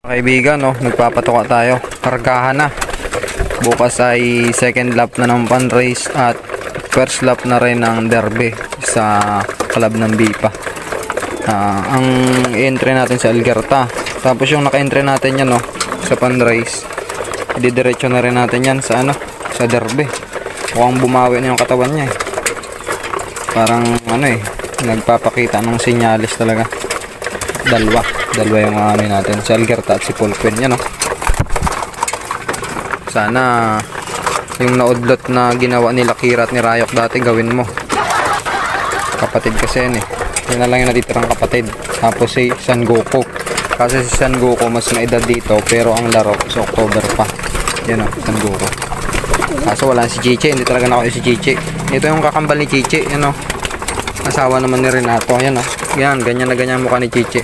Kaibigan, no, nagpapatuka tayo. Kargahan na. Bukas ay second lap na ng pan race at first lap na rin ng derby sa club ng BIPA. Ang entry natin sa Algerta. Tapos yung naka-entry natin yan, no, sa pan race. Didiretso na rin natin yan sa sa derby. Mukhang bumawi na yung katawan niya. Parang nagpapakita ng sinyalis talaga. Dalawa yung natin, si Algerta at si Polquin, yan, no. Sana yung naudlot na ginawa nila Kira at ni Rayok dati gawin mo. Kapatid kasi yan, yun na lang yung natitirang kapatid. Tapos si San Goku, kasi si San Goku mas maedad dito, pero ang laro sa October pa. Yan, San Goku. Kaso wala si Chichi, hindi talaga nakuha si Chichi. Ito yung kakambal ni Chichi, yan, asawa naman ni Renato, yan, yan, ganyan na ganyan mukha ni Chichi.